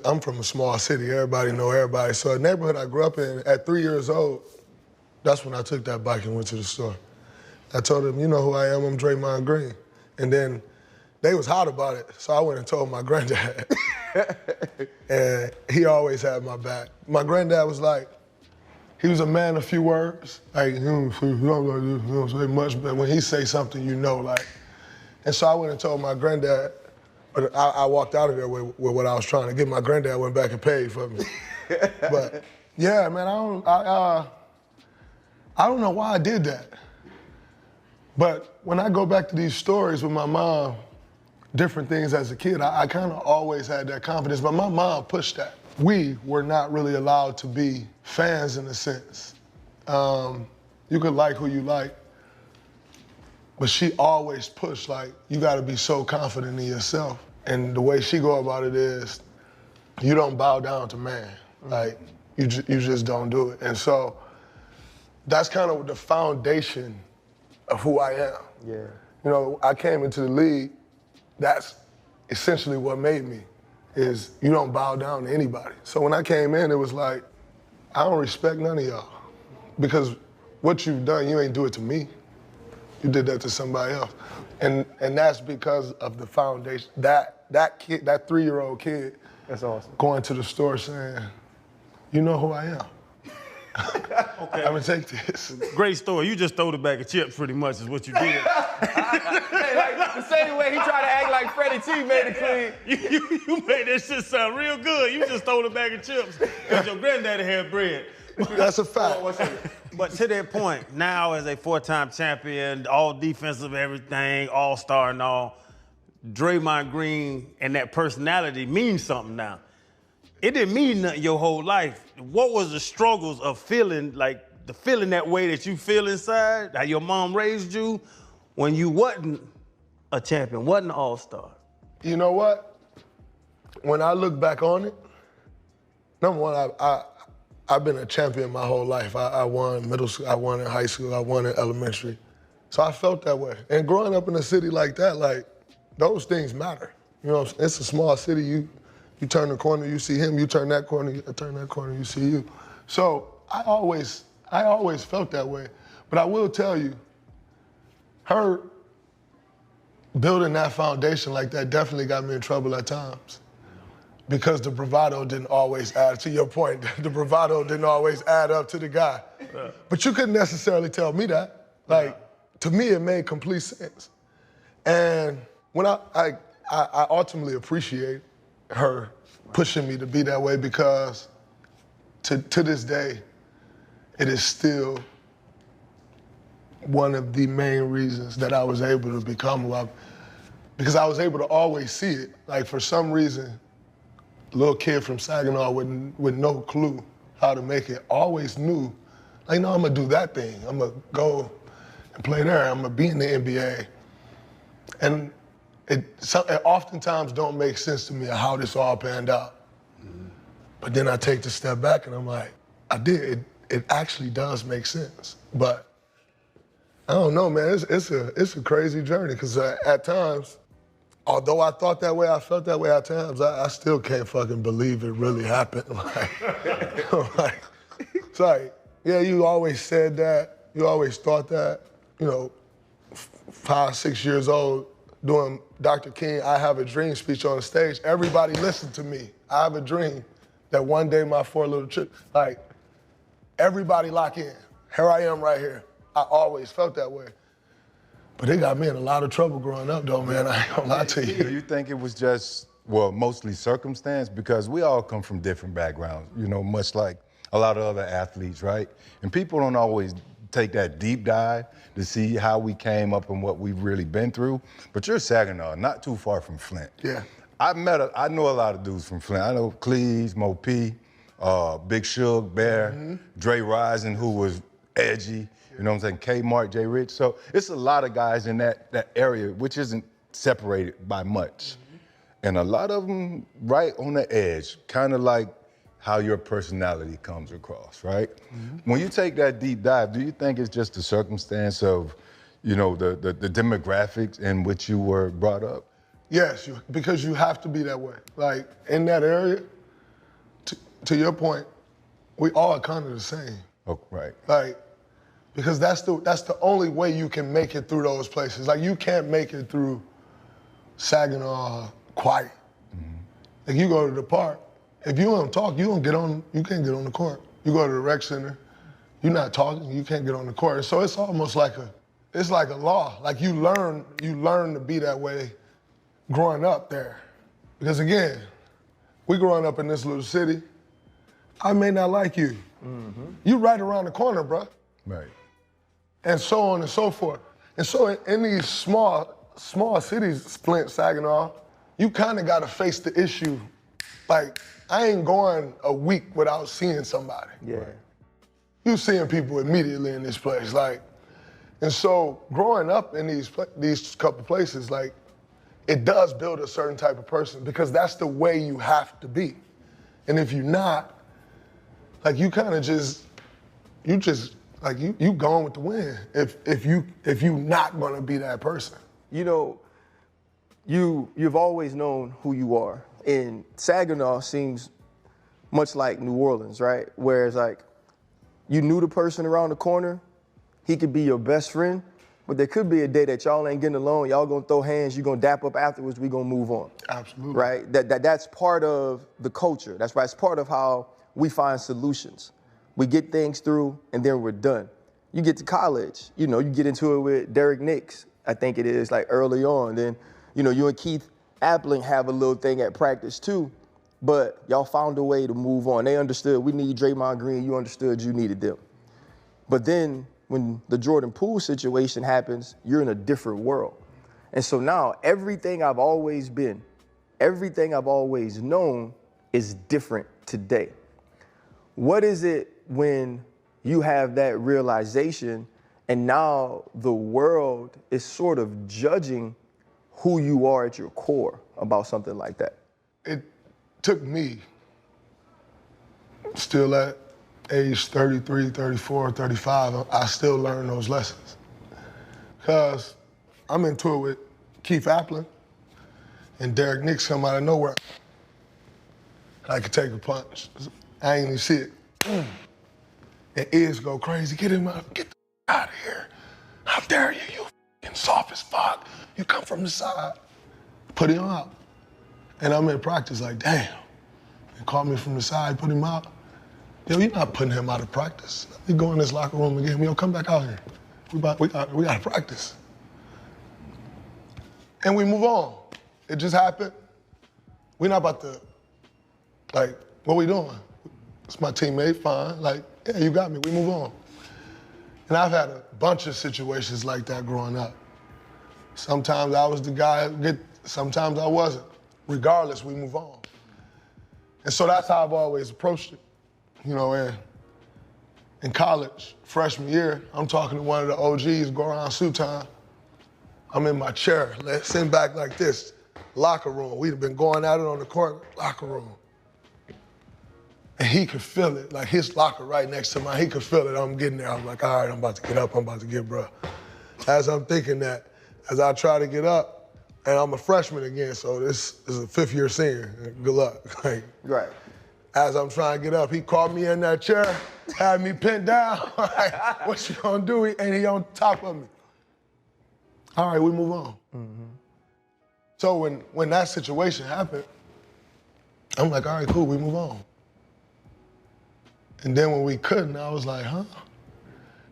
I'm from a small city. Everybody know everybody. So a neighborhood I grew up in, at 3 years old, that's when I took that bike and went to the store. I told them, you know who I am, I'm Draymond Green. And then they was hot about it, so I went and told my granddad. And he always had my back. My granddad was like, he was a man of few words. Like, you don't say much, but when he say something, you know, like. And so I went and told my granddad, but I walked out of there with what I was trying to get. My granddad went back and paid for me. But yeah, man, I don't know why I did that. But when I go back to these stories with my mom, different things as a kid, I kind of always had that confidence, but my mom pushed that. We were not really allowed to be fans in a sense. You could like who you like, but she always pushed, like, you gotta be so confident in yourself. And the way she go about it is, you don't bow down to man. Like, you just don't do it. And so, that's kind of the foundation of who I am. Yeah. You know, I came into the league, that's essentially what made me, is you don't bow down to anybody. So when I came in, it was like, I don't respect none of y'all. Because what you've done, you ain't do it to me. You did that to somebody else. And that's because of the foundation. That kid, that 3-year-old kid, that's awesome, going to the store saying, you know who I am. Okay. I'm gonna take this. Great story. You just throw the bag of chips pretty much is what you did. Hey, like, the same way he tried to act like Freddie T made it clean. You made that shit sound real good. You just throw the bag of chips because your granddaddy had bread. That's a fact. But to that point, now as a 4-time champion, all defensive everything, all-star and all, Draymond Green and that personality means something now. It didn't mean nothing your whole life. What was the struggles of feeling that way that you feel inside, how your mom raised you, when you wasn't a champion, wasn't an all-star? You know what? When I look back on it, number one, I've been a champion my whole life. I won middle school, I won in high school, I won in elementary. So I felt that way. And growing up in a city like that, like, those things matter. You know, it's a small city. You turn the corner, you see him, you turn that corner, you turn that corner, you see you. So I always felt that way. But I will tell you, her building that foundation like that definitely got me in trouble at times. Because the bravado didn't always add, to your point, the bravado didn't always add up to the guy. Yeah. But you couldn't necessarily tell me that. Like, to me, it made complete sense. And when I ultimately appreciate her pushing me to be that way, because to this day, it is still one of the main reasons that I was able to become who because I was able to always see it. Like, for some reason, little kid from Saginaw with no clue how to make it, always knew, like, no, I'm gonna do that thing. I'm gonna go and play there. I'm gonna be in the NBA. And it oftentimes don't make sense to me how this all panned out. Mm-hmm. But then I take the step back and I'm like, I did. It actually does make sense. But I don't know, man. It's a crazy journey, because at times, although I thought that way, I felt that way at times, I still can't fucking believe it really happened. Like, it's like, yeah, you always said that, you always thought that, 5, 6 years old, doing Dr. King, I Have a Dream speech on the stage, everybody listened to me. I have a dream that one day my 4 little children, like, everybody lock in. Here I am right here. I always felt that way. But it got me in a lot of trouble growing up, though, man. I ain't gonna lie to you. Do you think it was just, mostly circumstance? Because we all come from different backgrounds, much like a lot of other athletes, right? And people don't always take that deep dive to see how we came up and what we've really been through. But you're Saginaw, not too far from Flint. Yeah. I know a lot of dudes from Flint. I know Cleese, Mo P, Big Suge, Bear, Dre Rising, who was edgy. You know what I'm saying? K-Mark, J. Rich. So it's a lot of guys in that area, which isn't separated by much. And a lot of them right on the edge, kind of like how your personality comes across, right? When you take that deep dive, do you think it's just the circumstance of, the demographics in which you were brought up? Yes, because you have to be that way. Like, in that area, to your point, we all kind of the same. Oh, right. Like, because that's the only way you can make it through those places. Like, you can't make it through Saginaw quiet. Like, you go to the park, if you don't talk, you can't get on the court. You go to the rec center, you're not talking, you can't get on the court. So it's almost like it's like a law. Like, you learn to be that way growing up there. Because again, we growing up in this little city, I may not like you. You right around the corner, bro. Right. And so on and so forth. And so in these small cities, Flint, Saginaw, you kind of got to face the issue. Like, I ain't going a week without seeing somebody. Yeah. Right. You seeing people immediately in this place, like, and so growing up in these couple places, like, it does build a certain type of person because that's the way you have to be. And if you're not, like, you kind of you going with the wind if you not gonna be that person. You know, you've always known who you are. And Saginaw seems much like New Orleans, right? Whereas, like, you knew the person around the corner, he could be your best friend, but there could be a day that y'all ain't getting along, y'all gonna throw hands, you gonna dap up afterwards, we gonna move on. Absolutely. Right? That's part of the culture. That's right. It's part of how we find solutions. We get things through and then we're done. You get to college, you know, you get into it with Derek Nix, I think it is, like, early on. Then, you know, you and Keith Appling have a little thing at practice too, but y'all found a way to move on. They understood we need Draymond Green, you understood you needed them. But then when the Jordan Poole situation happens, you're in a different world. And so now everything I've always been, everything I've always known is different today. What is it when you have that realization and now the world is sort of judging who you are at your core about something like that? It took me, still at age 33, 34, 35, I still learn those lessons. Because I'm into it with Keith Appling and Derek Nix come out of nowhere. I could take a punch. I ain't even see it. And ears go crazy. Get him out. Get the out of here. How dare you? You f***ing soft as fuck. You come from the side. Put him out. And I'm in practice like, damn. They called me from the side, put him out. Yo, you're not putting him out of practice. You go in this locker room again. Yo, come back out here. We got to practice. And we move on. It just happened. We're not about to, like, what we doing? It's my teammate, fine. Like, yeah, you got me, we move on. And I've had a bunch of situations like that growing up. Sometimes I was the guy, sometimes I wasn't. Regardless, we move on. And so that's how I've always approached it. You know, in college, freshman year, I'm talking to one of the OGs, Goran Sutan. I'm in my chair, sitting back like this, locker room. We'd have been going at it on the court, locker room. And he could feel it, like his locker right next to mine, he could feel it. I'm getting there, I'm like, all right, I'm about to get up, I'm about to get bruh. As I'm thinking that, as I try to get up, and I'm a freshman again, so this is a fifth-year senior, good luck. Like, Right. as I'm trying to get up, he caught me in that chair, had me pinned down. Like, what you gonna do? And he on top of me. All right, we move on. Mm-hmm. So when that situation happened, I'm like, all right, cool, we move on. And then when we couldn't, I was like, huh?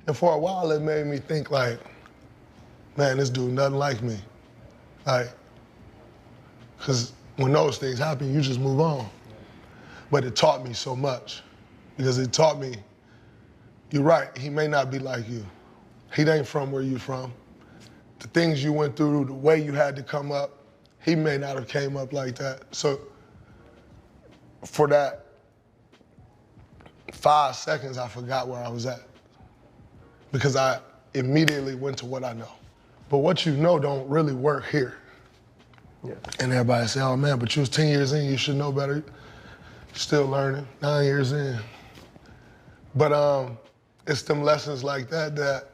And for a while, it made me think like, man, this dude nothing like me. Like, because when those things happen, you just move on. But it taught me so much because it taught me, you're right, he may not be like you. He ain't from where you from. The things you went through, the way you had to come up, he may not have came up like that. So for that 5 seconds, I forgot where I was at because I immediately went to what I know. But what you know don't really work here. Yeah. And everybody say, oh man, but you was 10 years in, you should know better. Still learning, 9 years in. But it's them lessons like that that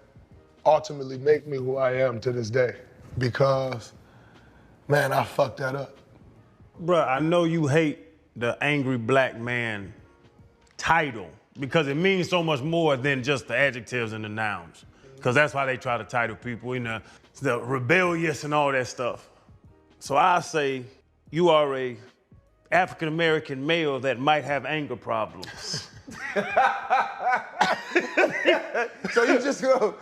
ultimately make me who I am to this day. Because man, I fucked that up. Bruh, I know you hate the angry black man title because it means so much more than just the adjectives and the nouns. Because that's why they try to title people, you know, the rebellious and all that stuff. So I say you are a African-American male that might have anger problems. So you just go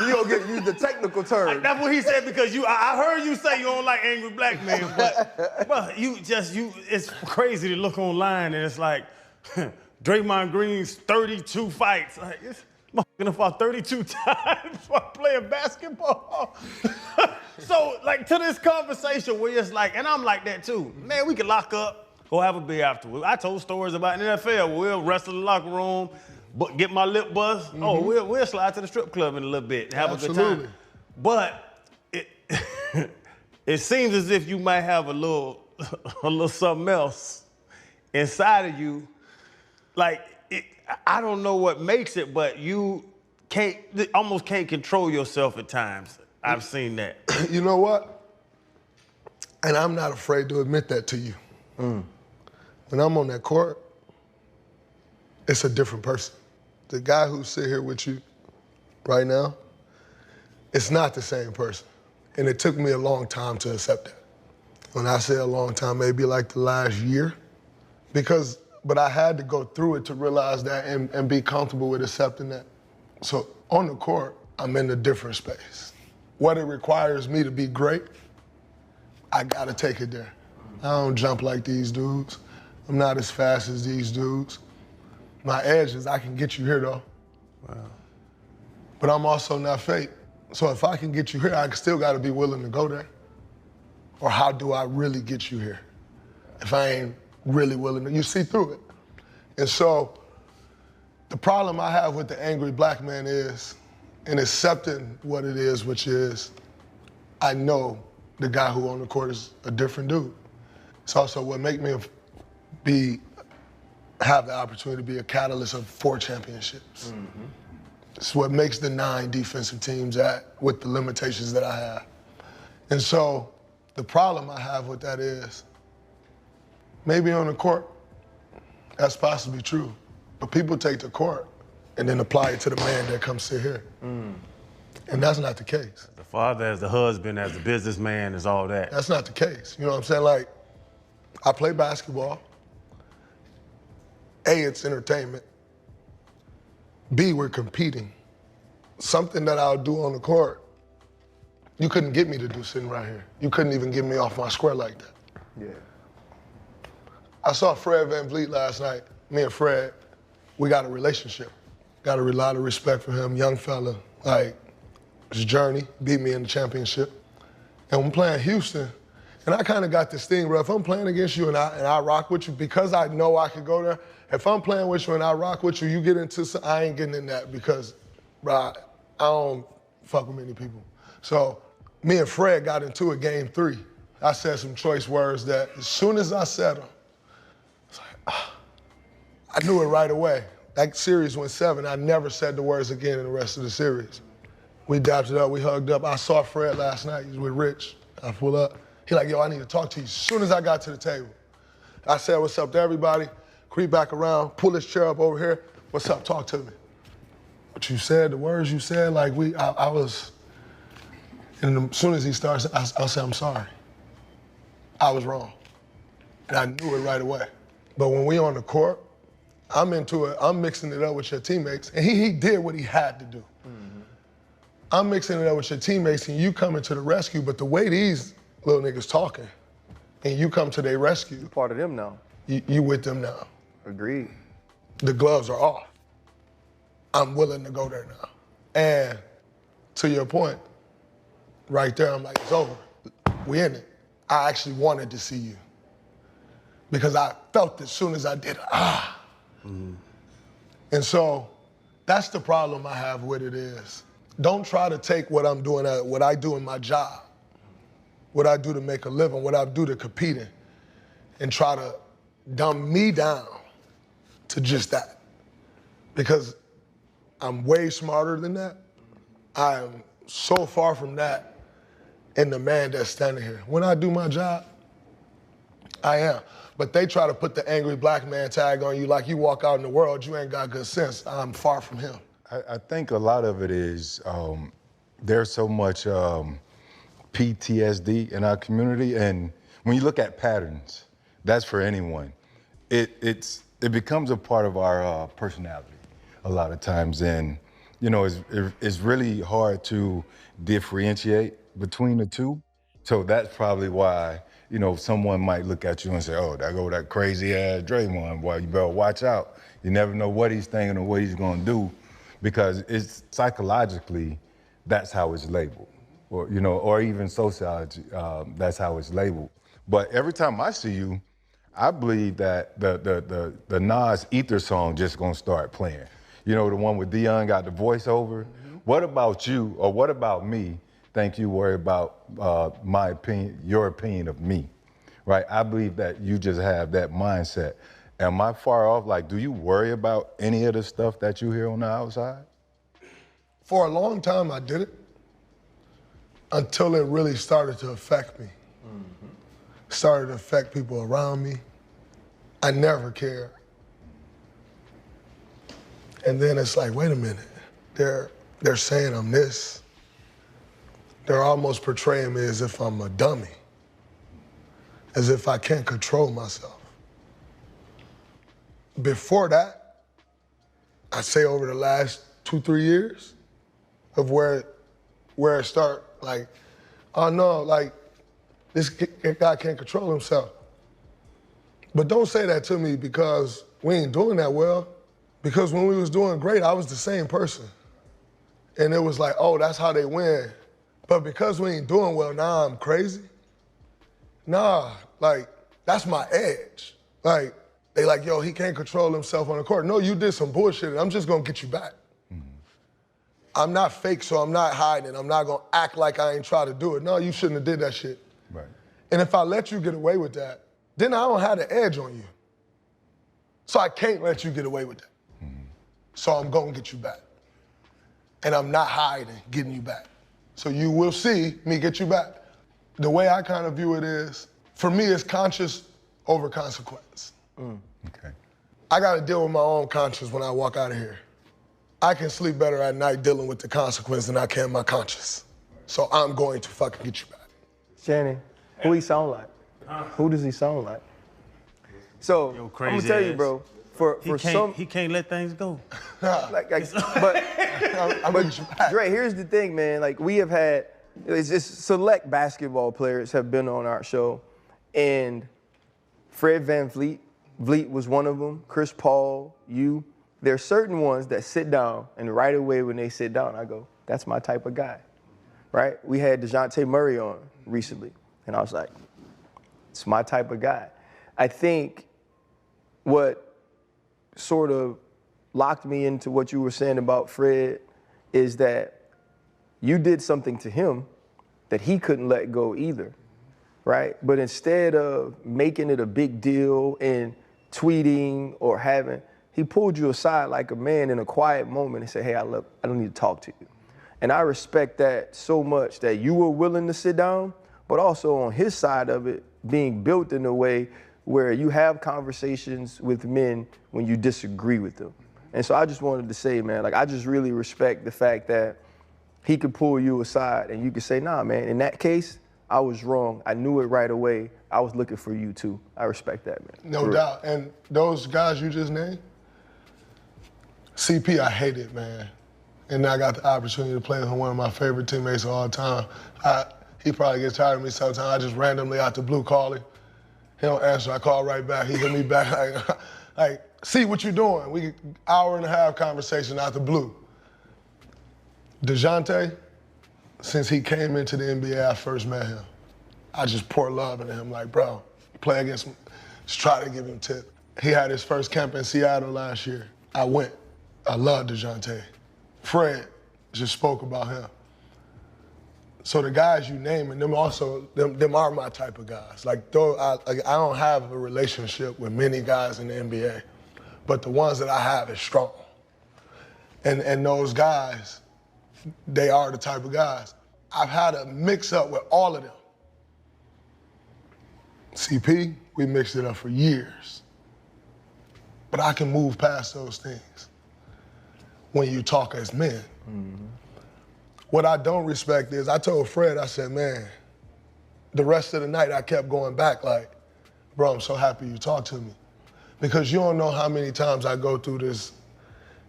use the technical term. That's what he said because I heard you say you don't like angry black men, but it's crazy to look online and it's like Draymond Green's 32 fights. Like, it's motherfucking fought 32 times while playing basketball. So like to this conversation where it's like, and I'm like that too. Man, we can lock up, go have a beer afterwards. I told stories about the NFL. We'll wrestle in the locker room, get my lip buzzed. Mm-hmm. Oh, we'll slide to the strip club in a little bit, have a good time. But it seems as if you might have a little something else inside of you. Like, I don't know what makes it, but you almost can't control yourself at times. I've seen that. You know what? And I'm not afraid to admit that to you. When I'm on that court, it's a different person. The guy who's sitting here with you right now, it's not the same person. And it took me a long time to accept that. When I say a long time, maybe like the last year. But I had to go through it to realize that and be comfortable with accepting that. So on the court, I'm in a different space. What it requires me to be great, I gotta take it there. I don't jump like these dudes. I'm not as fast as these dudes. My edge is I can get you here though. Wow. But I'm also not fake. So if I can get you here, I still gotta be willing to go there. Or how do I really get you here? If I ain't really willing to, you see through it. And so the problem I have with the angry black man is, in accepting what it is, which is, I know the guy who on the court is a different dude. It's also what make me have the opportunity to be a catalyst of 4 championships. Mm-hmm. It's what makes the 9 defensive teams with the limitations that I have. And so the problem I have with that is, maybe on the court, that's possibly true. But people take the court and then apply it to the man that comes sit here. And that's not the case. The father, as the husband, as the businessman, is all that. That's not the case. You know what I'm saying? Like, I play basketball. A, it's entertainment. B, we're competing. Something that I'll do on the court, you couldn't get me to do sitting right here. You couldn't even get me off my square like that. Yeah. I saw Fred VanVleet last night. Me and Fred, we got a relationship. Got a lot of respect for him, young fella. Like, his journey, beat me in the championship. And I'm playing Houston, and I kind of got this thing, bro. If I'm playing against you and I rock with you, because I know I could go there, if I'm playing with you and I rock with you, you get into something, I ain't getting in that because, bro, I don't fuck with many people. So me and Fred got into it game 3. I said some choice words that as soon as I said them, it's like, I knew it right away. That series went 7. I never said the words again in the rest of the series. We dapped it up, we hugged up. I saw Fred last night, he was with Rich. I pull up, he like, yo, I need to talk to you. As soon as I got to the table, I said, what's up to everybody? Creep back around, pull this chair up over here. What's up, talk to me. What you said, the words you said, like I was, and as soon as he starts, I'll say, I'm sorry. I was wrong. And I knew it right away. But when we on the court, I'm into it, I'm mixing it up with your teammates, and he did what he had to do. Mm-hmm. I'm mixing it up with your teammates, and you coming to the rescue, but the way these little niggas talking, and you come to their rescue. You're part of them now. You with them now. Agreed. The gloves are off. I'm willing to go there now. And to your point, right there, I'm like, it's over. We in it. I actually wanted to see you. Because I felt as soon as I did, Mm-hmm. And so that's the problem I have with it is, don't try to take what I'm doing, what I do in my job, what I do to make a living, what I do to compete in, and try to dumb me down to just that. Because I'm way smarter than that. I am so far from that. and the man that's standing here. When I do my job, I am. But they try to put the angry black man tag on you like you walk out in the world, you ain't got good sense. I'm far from him. I think a lot of it is there's so much PTSD in our community, and when you look at patterns, that's for anyone. It becomes a part of our personality a lot of times, and you know it's really hard to differentiate between the two. So that's probably why someone might look at you and say, "Oh, there go that crazy ass Draymond. Boy, you better watch out. You never know what he's thinking or what he's gonna do," because it's psychologically that's how it's labeled, or even sociology, that's how it's labeled. But every time I see you, I believe that the Nas Ether song just gonna start playing. The one with Dion got the voiceover. Mm-hmm. What about you, or what about me? Think you worry about my opinion, your opinion of me, right? I believe that you just have that mindset. Am I far off? Like, do you worry about any of the stuff that you hear on the outside? For a long time, I did it until it really started to affect me. Mm-hmm. Started to affect people around me. I never cared. And then it's like, wait a minute, they're saying I'm this. They're almost portraying me as if I'm a dummy, as if I can't control myself. Before that, I'd say over the last 2-3 years of where it started, like, oh no, like, this guy can't control himself. But don't say that to me because we ain't doing that well. Because when we was doing great, I was the same person. And it was like, oh, that's how they win. But because we ain't doing well, now I'm crazy? Nah, like, that's my edge. Like, they like, yo, he can't control himself on the court. No, you did some bullshit, and I'm just gonna get you back. Mm-hmm. I'm not fake, so I'm not hiding. I'm not gonna act like I ain't try to do it. No, you shouldn't have did that shit. Right. And if I let you get away with that, then I don't have the edge on you. So I can't let you get away with that. Mm-hmm. So I'm gonna get you back. And I'm not hiding, getting you back. So you will see me get you back. The way I kind of view it is, for me, it's conscious over consequence. Mm. Okay. I gotta deal with my own conscience when I walk out of here. I can sleep better at night dealing with the consequence than I can my conscience. So I'm going to fucking get you back. Shannon, who he sound like? Who does he sound like? So, I'm gonna tell you, bro, he can't let things go. but Dre, here's the thing, man. Like, we have had, it's just select basketball players have been on our show, and Fred VanVleet was one of them. Chris Paul, you. There are certain ones that sit down, and right away when they sit down, I go, that's my type of guy, right? We had DeJounte Murray on recently, and I was like, it's my type of guy. I think what sort of locked me into what you were saying about Fred is that you did something to him that he couldn't let go either, right? But instead of making it a big deal and tweeting or he pulled you aside like a man in a quiet moment and said, hey, I don't need to talk to you. And I respect that so much that you were willing to sit down, but also on his side of it, being built in a way where you have conversations with men when you disagree with them. And so I just wanted to say, man, like, I just really respect the fact that he could pull you aside and you could say, nah, man, in that case, I was wrong. I knew it right away. I was looking for you too. I respect that, man. No doubt. And those guys you just named, CP, I hate it, man. And I got the opportunity to play with one of my favorite teammates of all time. He probably gets tired of me sometimes. I just randomly out the blue call him. He don't answer. I call right back. He hit me back like, see what you doing. We hour and a half conversation out the blue. DeJounte, since he came into the NBA, I first met him. I just pour love into him. Like, bro, play against me. Just try to give him a tip. He had his first camp in Seattle last year. I went. I love DeJounte. Fred just spoke about him. So the guys you name, and them are my type of guys. Like, though I don't have a relationship with many guys in the NBA, but the ones that I have is strong. And those guys, they are the type of guys. I've had a mix-up with all of them. CP, we mixed it up for years. But I can move past those things when you talk as men. What I don't respect is, I told Fred, I said, man, the rest of the night I kept going back like, bro, I'm so happy you talked to me. Because you don't know how many times I go through this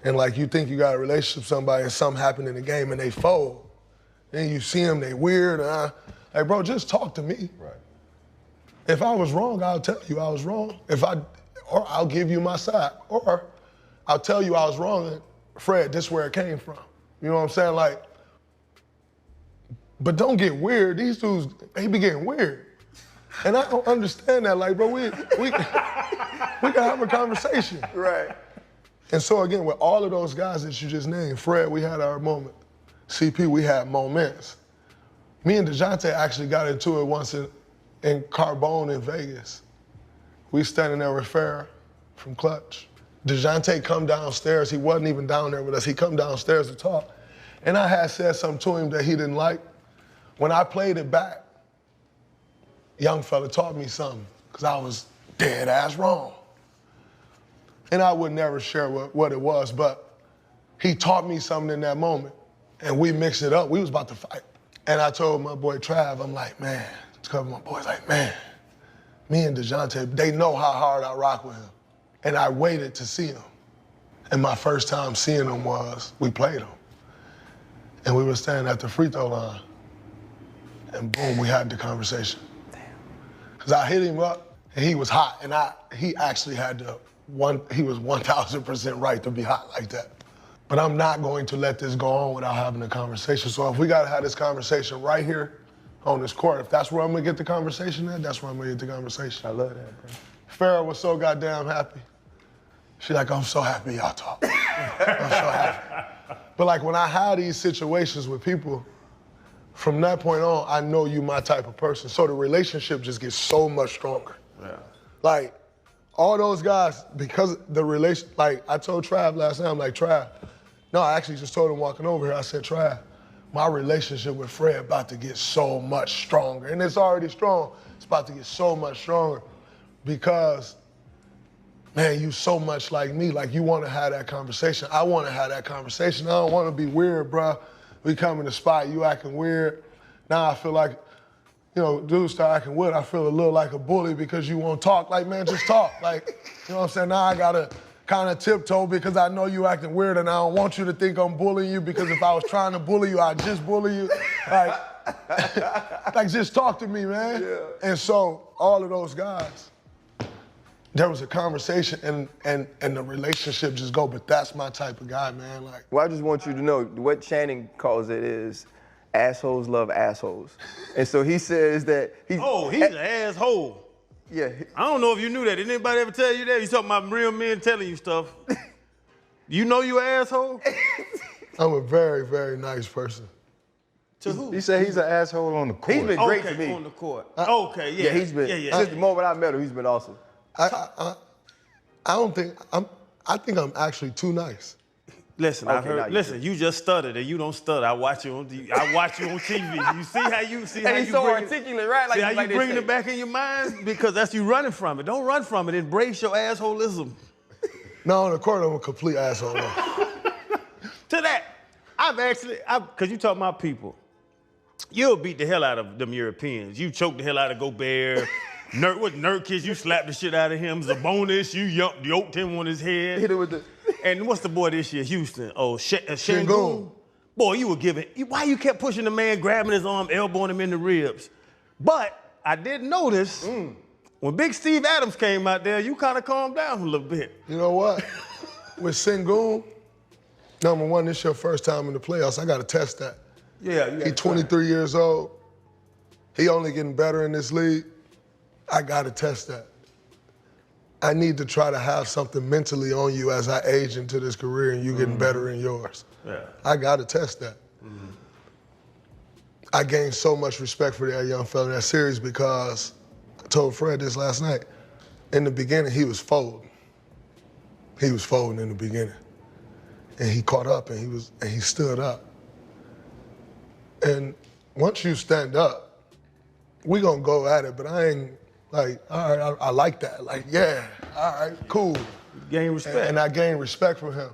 and like you think you got a relationship with somebody and something happened in the game and they fold. Then you see them, they weird, and like, bro, just talk to me. Right. If I was wrong, I'll tell you I was wrong. Or I'll give you my side. Or I'll tell you I was wrong and Fred, this is where it came from. You know what I'm saying? Like, but don't get weird. These dudes, they be getting weird. And I don't understand that. Like, bro, we can have a conversation. Right. And so again, with all of those guys that you just named, Fred, we had our moment. CP, we had moments. Me and DeJounte actually got into it once in Carbone in Vegas. We standing there with Farrah from Clutch. DeJounte come downstairs. He wasn't even down there with us. He come downstairs to talk. And I had said something to him that he didn't like. When I played it back, young fella taught me something because I was dead ass wrong. And I would never share what it was, but he taught me something in that moment. And we mixed it up. We was about to fight. And I told my boy Trav, I'm like, man, a couple of my boys like, man, me and DeJounte, they know how hard I rock with him. And I waited to see him. And my first time seeing him was, we played him. And we were standing at the free throw line. And boom, we had the conversation. Damn. Because I hit him up, and he was hot. And he actually had he was 1,000% right to be hot like that. But I'm not going to let this go on without having a conversation. So if we gotta have this conversation right here on this court, if that's where I'm gonna get the conversation at, that's where I'm gonna get the conversation. I love that, bro. Farrah was so goddamn happy. She's like, I'm so happy y'all talk. I'm so happy. But like when I had these situations with people, from that point on, I know you my type of person. So the relationship just gets so much stronger. Yeah. Like, all those guys, because the relation, like I told Trav last night, I'm like, Trav, no, I actually just told him walking over here, I said, Trav, my relationship with Fred about to get so much stronger. And it's already strong. It's about to get so much stronger because, man, you so much like me. Like, you want to have that conversation. I want to have that conversation. I don't want to be weird, bro. We come in the spot, you acting weird. Now I feel like, you know, dudes start acting weird. I feel a little like a bully because you won't talk. Like, man, just talk. Like, you know what I'm saying? Now I got to kind of tiptoe because I know you acting weird and I don't want you to think I'm bullying you because if I was trying to bully you, I'd just bully you. Like just talk to me, man. Yeah. And so all of those guys, there was a conversation and the relationship just go, but that's my type of guy, man. Like, well, I just want you to know what Channing calls it is assholes love assholes. And so he says that he's an asshole. Yeah. I don't know if you knew that. Did anybody ever tell you that? You talking about real men telling you stuff. You know you an asshole? I'm a very, very nice person. To who? He said he's an asshole on the court. He's been great to me. On the court. Okay, yeah. Yeah, he's been, since the moment I met him, he's been awesome. I think I'm actually too nice. Listen, listen, you just stuttered and you don't stutter. I watch you on TV. You see how you and he's so articulate, right? See how you bring it back in your mind? Because that's you running from it. Don't run from it. Embrace your assholism. No, on the court, I'm a complete asshole. To that, because you talking about people, you'll beat the hell out of them Europeans. You choke the hell out of Gobert. Nurkic, you slapped the shit out of him. Zabonis, you yoked him on his head. Hit it with the... And what's the boy this year, Houston? Oh, Şengün. Boy, you were giving, why you kept pushing the man, grabbing his arm, elbowing him in the ribs? But I did notice, when Big Steve Adams came out there, you kind of calmed down a little bit. You know what? With Şengün, number one, this your first time in the playoffs. I got to test that. Yeah. He's 23 years old. He only getting better in this league. I got to test that. I need to try to have something mentally on you as I age into this career and you getting better in yours. Yeah. I got to test that. Mm-hmm. I gained so much respect for that young fella in that series because I told Fred this last night. In the beginning, he was folding. He was folding in the beginning. And he caught up and he stood up. And once you stand up, we gonna go at it, but I ain't like, all right, I like that. Like, yeah, all right, cool. Gain respect. And I gained respect from him.